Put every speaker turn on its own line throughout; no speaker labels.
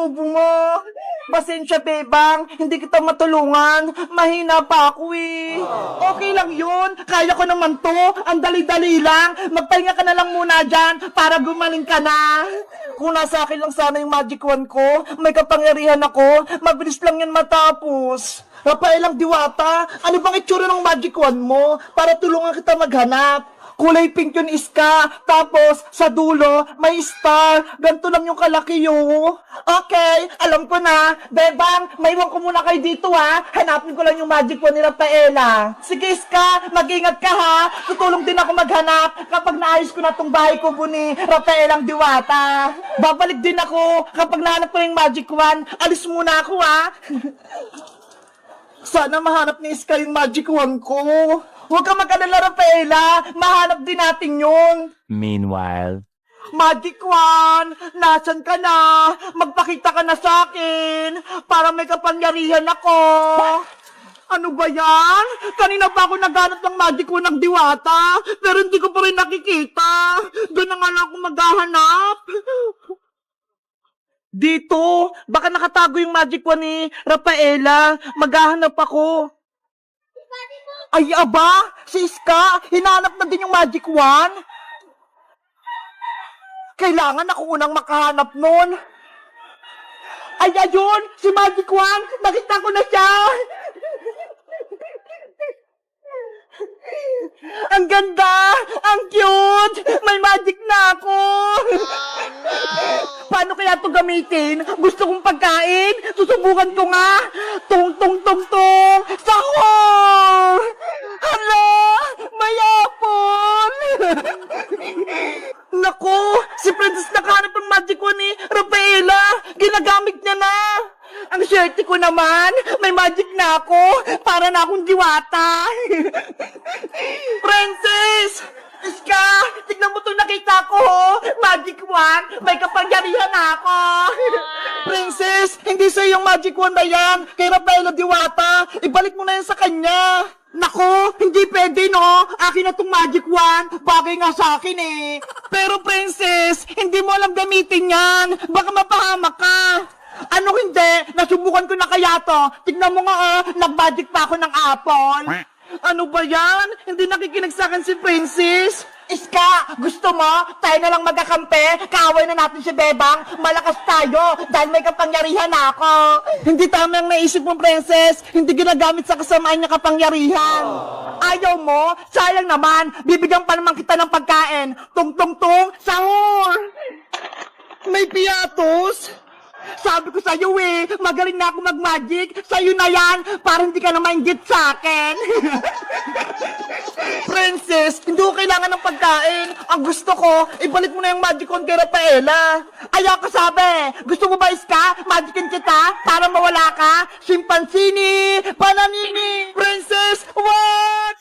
ubo mo. Pasensya, Bebang. Hindi kita matulungan. Mahina pa ako eh. Okay lang yun. Kaya ko naman to. Ang dali-dali lang. Magpahinga ka na lang muna dyan para gumaling ka na. Kung nasa akin lang sana yung magic wand ko, may kapangyarihan ako, mabilis lang yan matapos. Rafael ang Diwata, ano bang itsura ng magic wand mo para tulungan kita maghanap? Kulay pink yun, Iska. Tapos, sa dulo, may star. Ganito lang yung kalaki yun. Okay, alam ko na. Bebang, maiwan ko muna kayo dito ha. Hanapin ko lang yung magic wand ni Rafaela. Sige, Iska, mag-ingat ka ha. Tutulong din ako maghanap kapag naayos ko na tong bahay ko ni Rafaelang Diwata. Babalik din ako kapag nahanap ko yung magic wand. Alis muna ako ha. Sana mahanap ni Iska yung magic wand ko. Huwag ka mag-alala, Rafaela. Mahanap din natin yun.
Meanwhile,
Magic wand, nasan ka na? Magpakita ka na sa akin para may kapangyarihan ako. Ano ba yan? Kanina pa ako naghanap ng magic wand ng Diwata, pero hindi ko pa rin nakikita. Doon na nga lang ako maghahanap. Dito, baka nakatago yung magic wand ni Rafaela. Maghahanap ako. Ay, aba! Si Iska, hinanap na din yung magic wand. Kailangan ako unang makahanap nun. Ay, ayun! Si magic wand! Nakita ko na siya! Ang ganda! Ang cute! May magic na ako! Paano kaya ito gamitin? Gusto kong pagkain? Susubukan ko nga! Tung, tung, tung, tung! Sahur! Hala! May apple! Naku! Si Princess nakahanap ng magic wand ni Rafaela! Ginagamit niya na! Ang swerte ko naman! May magic na ako! Para na akong Diwata! Princess! Iska! Tignan mo itong nakita ko! Magic wand! May kapangyarihan na ako! Princess! Hindi sa'yo yung magic wand na yan! Kay Rafaela Diwata! Ibalik mo na yan sa kanya! Nako! Hindi pwede, no? Akin na tong magic wand! Bagay nga sa akin eh! Pero Princess! Hindi mo alam gamitin yan! Baka mapahamak ka! Ano hindi? Nasubukan ko na kaya to. Tignan mo nga nag-magic pa ako ng apple. Ano ba yan? Hindi nakikinig sa akin si Princess. Iska, gusto mo? Tayo na lang magkakampi. Kaaway na natin si Bebang. Malakas tayo dahil may kapangyarihan na ako. Hindi tama ang naisip mo, Princess. Hindi ginagamit sa kasamaan niya kapangyarihan. Ayaw mo? Sayang naman. Bibigyan pa naman kita ng pagkain. Tung-tung-tung, sahur! May piatos? Sabi ko sa'yo magaling na ako mag-magic. Sa'yo na yan, para hindi ka na mainggit sa akin. Princess, hindi ko kailangan ng pagkain. Ang gusto ko, ibalik mo na yung magic wand kay Rafaela. Ayaw ka sabi. Gusto mo ba, Iska? Magicin kita para mawala ka? Simpansini! Pananini! Princess, what?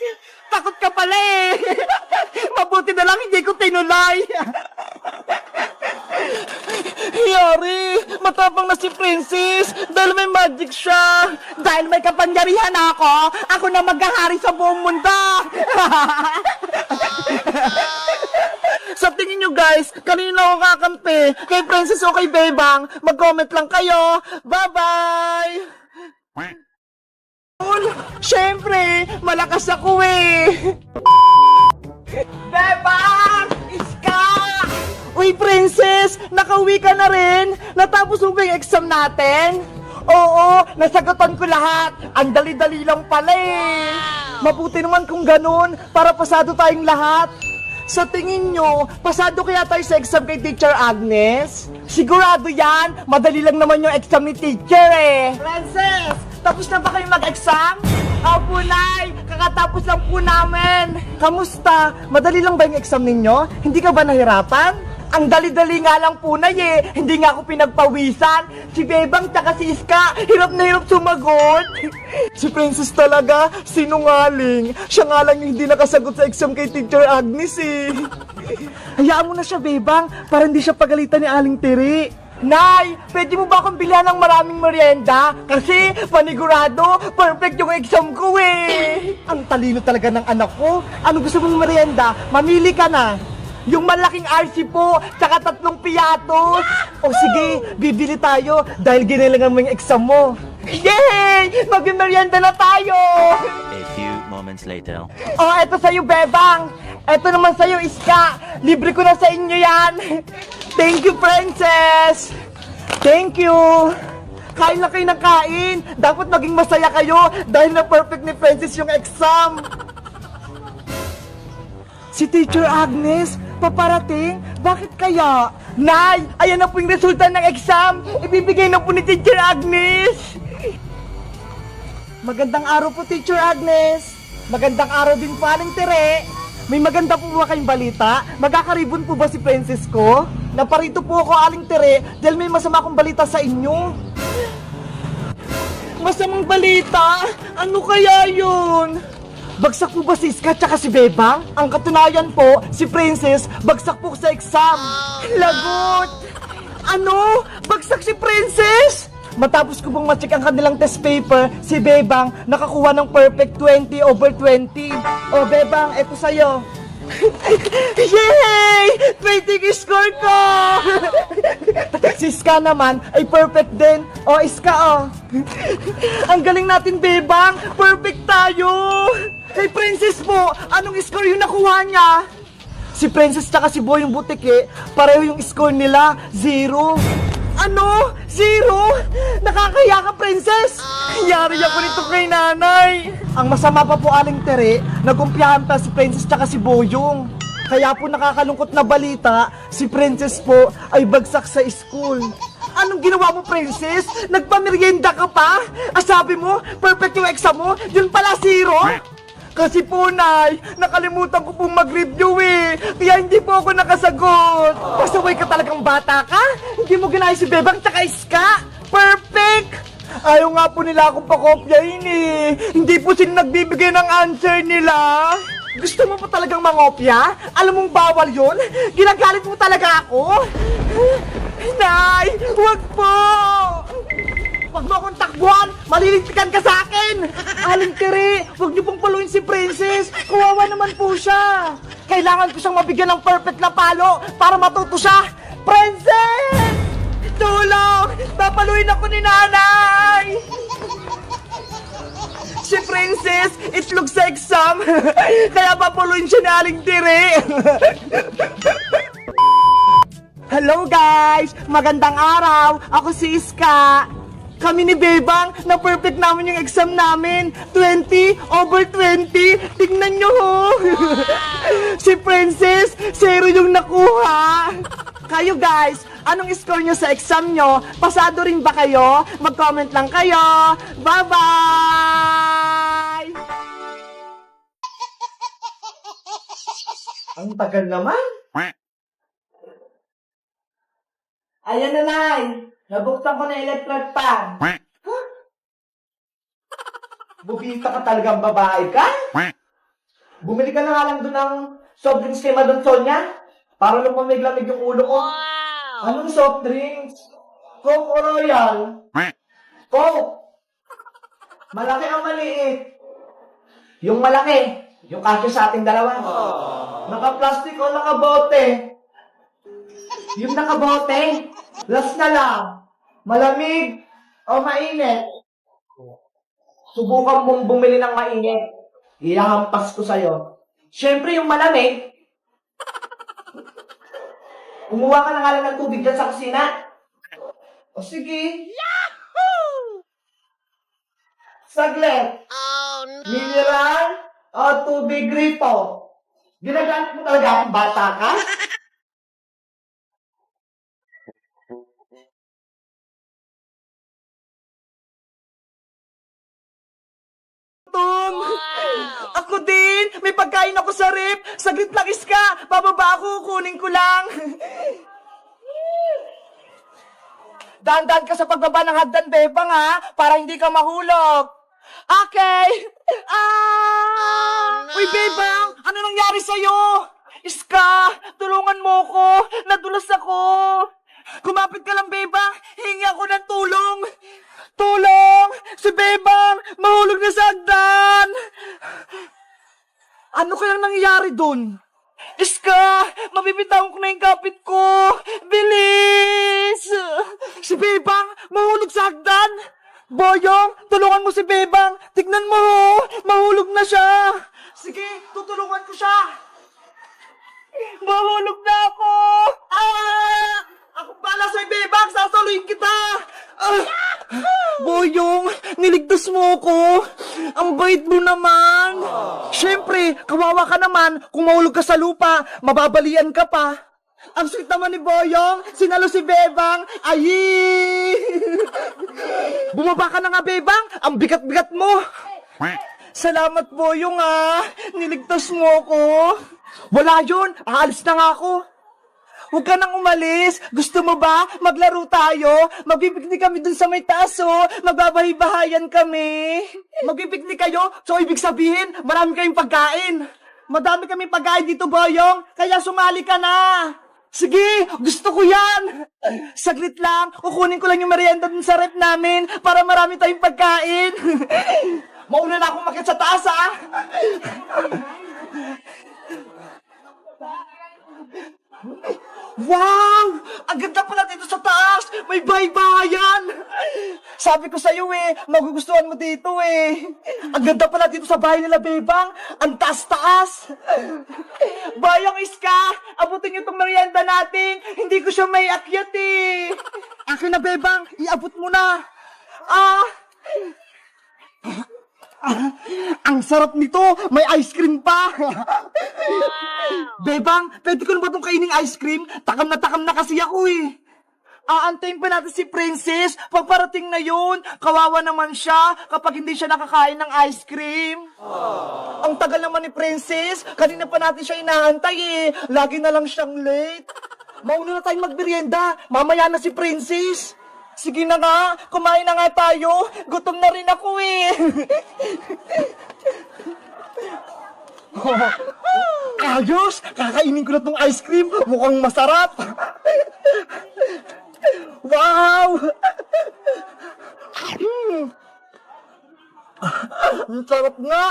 Takot ka pala Mabuti na lang hindi ko tinuloy. Yari, matapang na si Princess dahil may magic siya. Dahil may kapangyarihan ako na maghahari sa buong mundo. Sa tingin nyo guys, kanino ako kakampi? Kay Princess o kay Bebang? Mag-comment lang kayo. Bye-bye! Siyempre, malakas ako Bebang! Iska! Uy, Princess! Nakauwi ka na rin? Natapos mo ba yung exam natin? Oo, nasagutan ko lahat. Ang dali-dali lang pala Mabuti naman kung ganun, para pasado tayong lahat. Sa tingin nyo, pasado kaya tayo sa exam kay Teacher Agnes? Sigurado yan, madali lang naman yung exam ni Teacher Princess, tapos na ba kayo mag-exam? Opo, Nay, kakatapos lang po namin. Kamusta? Madali lang ba yung exam ninyo? Hindi ka ba nahirapan? Ang dali-dali nga lang po, Nay Hindi nga ako pinagpawisan. Si Bebang tsaka si Iska, hirap na hirap sumagot. Si Princess talaga, sinungaling. Siya nga lang yung hindi nakasagot sa exam kay Teacher Agnes Hayaan mo na siya, Bebang, para hindi siya pagalitan ni Aling Tiri. Nay, pwede mo ba akong bilhan ng maraming merienda? Kasi panigurado, perfect yung exam ko Ang talino talaga ng anak ko. Ano gusto mong merienda? Mamili ka na. Yung malaking RC po, tsaka 3 piyatos. O sige, bibili tayo dahil ginilangan mo yung exam mo. Yay! Magmimerienda na tayo!
A few moments later.
Oh, eto sa'yo, Bebang. Eto naman sa'yo, Iska. Libre ko na sa inyo yan. Thank you, Princess. Thank you. Kain na kayo ng kain. Dapat maging masaya kayo dahil na perfect ni Princess yung exam. Si Teacher Agnes, paparating? Bakit kaya? Nay, ayan na po yung resulta ng exam. Ibibigay na po ni Teacher Agnes. Magandang araw po, Teacher Agnes. Magandang araw din po, Aling Tere. May maganda po ba kayong balita? Magkakaribon po ba si Princess ko? Naparito po ako, Aling Tere, dahil may masama akong balita sa inyo. Masamang balita? Ano kaya yun? Bagsak po ba si Iska tsaka si Bebang? Ang katunayan po, si Princess, bagsak po sa exam. Lagot! Ano? Bagsak si Princess? Matapos ko pong ma-check ang kanilang test paper, si Bebang nakakuha ng perfect 20/20. O Bebang, eto sa'yo. Yay! 20 yung score ko! Si Iska naman ay perfect din. O Iska, o. Ang galing natin, Bebang. Perfect tayo. Hey, Princess po, anong score yung nakuha niya? Si Princess tsaka si Boy yung Butike, pareho yung score nila, 0. Ano? 0? Nakakaya ka, Princess! Yari ako nito kay nanay. Ang masama pa po, Aling Tere, nagkumpiyahan pa si Princess tsaka si Boyong. Kaya po nakakalungkot na balita, si Princess po ay bagsak sa school. Anong ginawa mo, Princess? Nagpamerienda ka pa? Sabi mo, perfect yung exam mo, yun pala 0? Kasi po, Nay, nakalimutan ko pong mag-review eh. Kaya hindi po ako nakasagot. Pasaway ka talagang bata ka? Hindi mo ginaya si Bebang tsaka Iska. Perfect! Ayaw nga po nila akong pakopyahin eh. Hindi po sila nagbibigay ng answer nila. Gusto mo pa talagang mangopya? Alam mong bawal yun? Ginagalit mo talaga ako? Nay, wag po! Wag mo akong takbuhan! Malilintikan ka sa akin! Aling Tere, wag niyo pong paluin si Princess! Kawawa naman po siya! Kailangan ko siyang mabigyan ng perfect na palo para matuto siya! Princess! Tulong! Papaluin ako ni nanay! Si Princess, itlog sa exam! Kaya papaluin siya ni Aling Tere! Hello guys! Magandang araw! Ako si Iska! Kami ni Bebang, na perfect namin yung exam namin. 20/20. Tingnan nyo ho. Si Princess, 0 yung nakuha. Kayo guys, anong score nyo sa exam nyo? Pasado rin ba kayo? Mag-comment lang kayo. Bye-bye! Ang tagal naman. Ayan na, Nay. Nabuksan ko na electric fan. Huh? Bubita ka talagang babae ka? Bumili ka na nga lang doon ng soft drinks kay Madam Sonia para lumamig-lamig yung ulo ko.
Wow!
Anong soft drinks? Coke o Royal? Coke! Malaki ang maliit. Yung malaki, yung kasya sa ating dalawa. Naka-plastic o naka-bote? Yung naka-bote, last na lang. Malamig o mainit? Subukan mong bumili ng mainit. Ihahampas ko sa'yo. Siyempre yung malamig. Kumuha ka na nga lang ng tubig dyan sa kusina. O sige. Yahoo! Saglit.
Oh no!
Mineral o tubig gripo? Ginagamit mo talaga akong bata ka? Tom! Ako din! May pagkain ako sa rep! Saglit lang, Iska! Bababa ako, kunin ko lang! Dahan-dahan ka sa pagbaba ng hagdan, Bebang, ha? Para hindi ka mahulog! Okay! Uy, Bebang! Ano nangyari sa'yo? Iska! Tulungan mo ko! Nadulas ako! Kumapit ka lang, Bebang! Hingi ako ng tulong! Tulong! Si Bebang! Mahulog na sa hagdan! Ano kayang nangyayari dun? Iska! Iska! Mabibitawan ko na yung kapit ko! Bilis! Si Bebang, mahulog sa hagdan! Boyong, tulungan mo si Bebang! Tignan mo, mahulog na siya! Sige, tutulungan ko siya! Mahulog na ako! Ah! Ako pala sa'yo, Bebang! Sasaluhin kita! Ah! Boyong, niligtas mo ko! Ang bait mo naman! Siyempre, kawawa ka naman kung mahulog ka sa lupa, mababalian ka pa. Ang sweet naman ni Boyong, sinalo si Bebang, ayi! Bumaba ka na nga, Bebang, ang bigat-bigat mo. Salamat, Boyong, niligtas mo ko. Wala yun, aalis na nga ako. Huwag ka nang umalis. Gusto mo ba? Maglaro tayo. Magbibignik kami dun sa may taas, oh. Magbabahay-bahayan kami. Magbibignik kayo? So, ibig sabihin, marami kayong pagkain. Madami kaming pagkain dito, Boyong. Kaya sumali ka na. Sige, gusto ko yan. Saglit lang. Kukunin ko lang yung merienda dun sa rep namin para marami tayong pagkain. Mauna na akong makit sa taas, Wow! Ang ganda pala dito sa taas! May baybayan! Sabi ko sa'yo magugustuhan mo dito Ang ganda pala dito sa bahay nila, Bebang! Ang taas-taas! Bayang Iska! Abutin niyo itong merienda natin! Hindi ko siya may akyat Akin na, Bebang! Iabot mo na! Ang sarap nito! May ice cream pa! Bebang, pwede ko na ba itong kainin ice cream? Takam na kasi ako Aantayin pa natin si Princess. Pagparating na yun, kawawa naman siya kapag hindi siya nakakain ng ice cream. Ang tagal naman ni Princess. Kanina pa natin siya inaantay Lagi na lang siyang late. Mauna na tayong magmerienda. Mamaya na si Princess. Sige na nga, kumain na nga tayo. Gutom na rin ako Ayos! Kakainin ko na tong ice cream. Mukhang masarap. Wow! Ang sarap nga.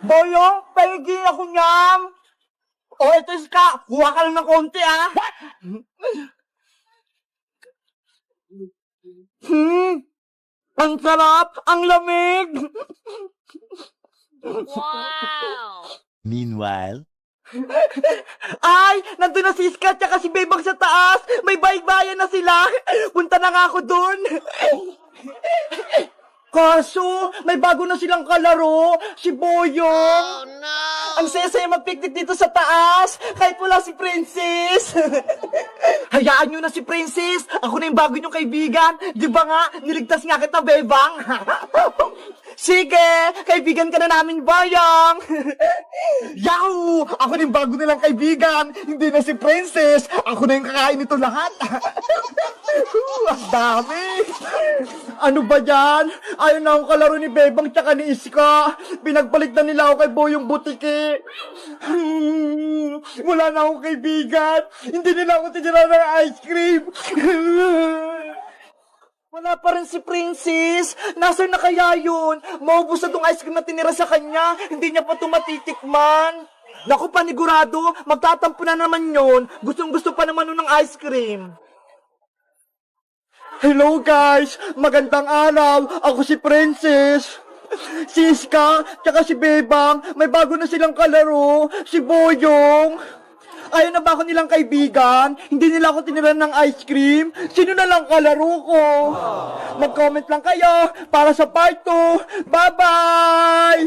Boyong, paligin ako niyam. Ito Iska. Kuha ka lang ng konti Ang sarap! Ang lamig!
Wow!
Meanwhile,
Ay! Nandun na si Iska at si Bebang sa taas! May baybayan na sila! Punta na nga ako dun! Kaso, may bago na silang kalaro! Si Boyong!
Oh no!
Ang saya-saya mag-picnic dito sa taas! Kahit wala si Princess! Hayaan nyo na si Princess! Ako na yung bago nyong kaibigan! Di ba nga, niligtas nga kita, Bebang! Sige! Kaibigan ka na namin, Boyong! Yahoo! Ako na yung bago nilang kaibigan! Hindi na si Princess! Ako na yung kakain nito lahat! Ang dami! Ano ba yan? Ayaw na akong kalaro ni Bebang tsaka ni Iska. Pinagpalit na nila ako kay Boyong Butiki. Wala na akong kaibigan. Hindi nila ako tinira ng ice cream. Wala pa rin si Princess. Nasaan na kaya yun? Maubos na tong ice cream na tinira sa kanya. Hindi niya pa tumatitikman. Naku, panigurado. Magtatampo na naman yun. Gustong-gusto pa naman nun ng ice cream. Hello guys! Magandang araw! Ako si Princess! Si Iska, tsaka si Bebang, may bago na silang kalaro, si Boyong. Ayaw na ba ako nilang kaibigan? Hindi nila ako tiniran ng ice cream? Sino na lang kalaro ko? Mag-comment lang kayo para sa part 2. Bye-bye!